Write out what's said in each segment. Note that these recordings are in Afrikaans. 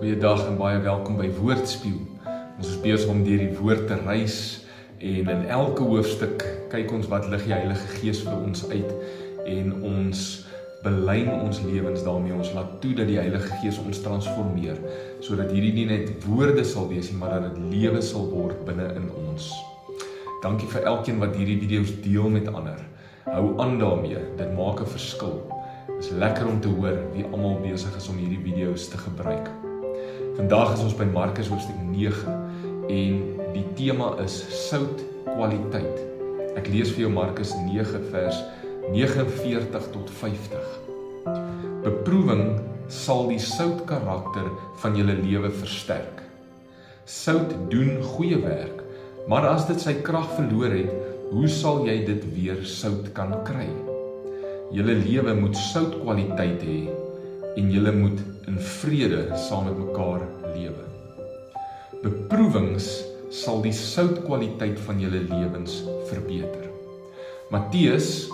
Goeiedag en baie welkom by Woordspieël. Ons is besig om deur die woord te reis en in elke hoofstuk kyk ons wat lig die Heilige Gees vir ons uit en ons belyn ons lewens daarmee. Ons laat toe dat die Heilige Gees ons transformeer, sodat hierdie nie net woorde sal wees nie, maar dat dit lewe sal word binne in ons. Dankie vir elkeen wat hierdie video's deel met ander. Hou aan daarmee, dit maak 'n verskil. Dit is lekker om te hoor wie almal besig is om hierdie video's te gebruik. Vandag is ons by Markus hoofstuk 9 en die tema is sout kwaliteit. Ek lees vir jou Markus 9 vers 49 tot 50. Beproewing sal die sout karakter van julle lewe versterk. Sout doen goeie werk, maar as dit sy krag verloor het, hoe sal jy dit weer sout kan kry? Julle lewe moet soutkwaliteit hê en julle moet in vrede saam met mekaar lewe. Beproewings sal die soutkwaliteit van julle lewens verbeter. Matteus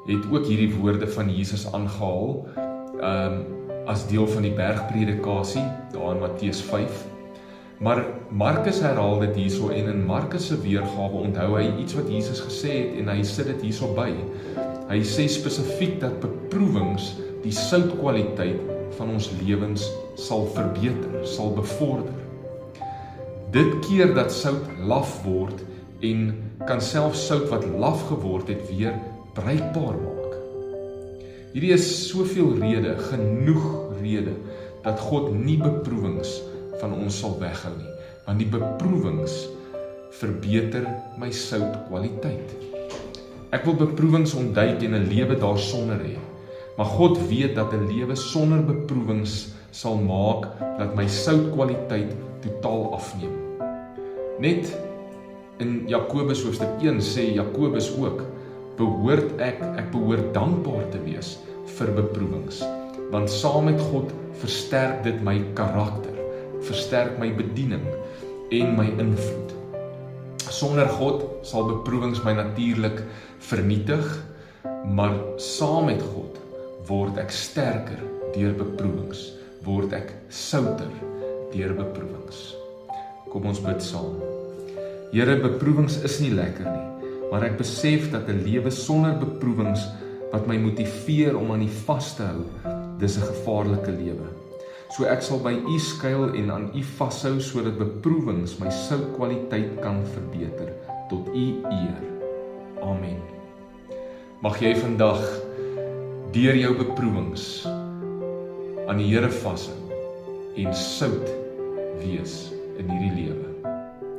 het ook hierdie woorde van Jesus aangehaal as deel van die bergpredikasie daar in Matteus 5. Maar Markus herhaal dit hierso en in Markus se weergawe onthou hy iets wat Jesus gesê het en hy sit dit hierso by. Hy sê spesifiek dat beproewings die soutkwaliteit van ons lewens sal verbeter, sal bevorder. Dit keer dat sout laf word en kan selfs sout wat laf geword het weer bruikbaar maak. Hierdie is soveel rede, genoeg rede, dat God nie beproewings van ons sal weghou nie, want die beproewings verbeter my soutkwaliteit. Ek wil beproewings ontduik en 'n lewe daarsonder hê, maar God weet dat 'n lewe sonder beproewings sal maak dat my soutkwaliteit totaal afneem. Net in Jakobus hoofstuk 1 sê Jakobus ook, ek behoort dankbaar te wees vir beproewings, want saam met God versterk dit my karakter, versterk my bediening en my invloed. Sonder God sal beproewings my natuurlik vernietig, maar saam met God word ek sterker deur beproewings, word ek souter deur beproewings. Kom ons bid saam. Here, beproewings is nie lekker nie, maar ek besef dat 'n lewe sonder beproewings wat my motiveer om aan U vas te hou, dis 'n gevaarlike lewe. So ek sal by U skuil en aan U vashou sodat beproewings my soutkwaliteit kan verbeter tot U eer. Amen. Mag jy vandag deur jou beproewings aan die Here vashou en sout wees in hierdie lewe.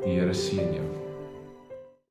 Die Here seën jou.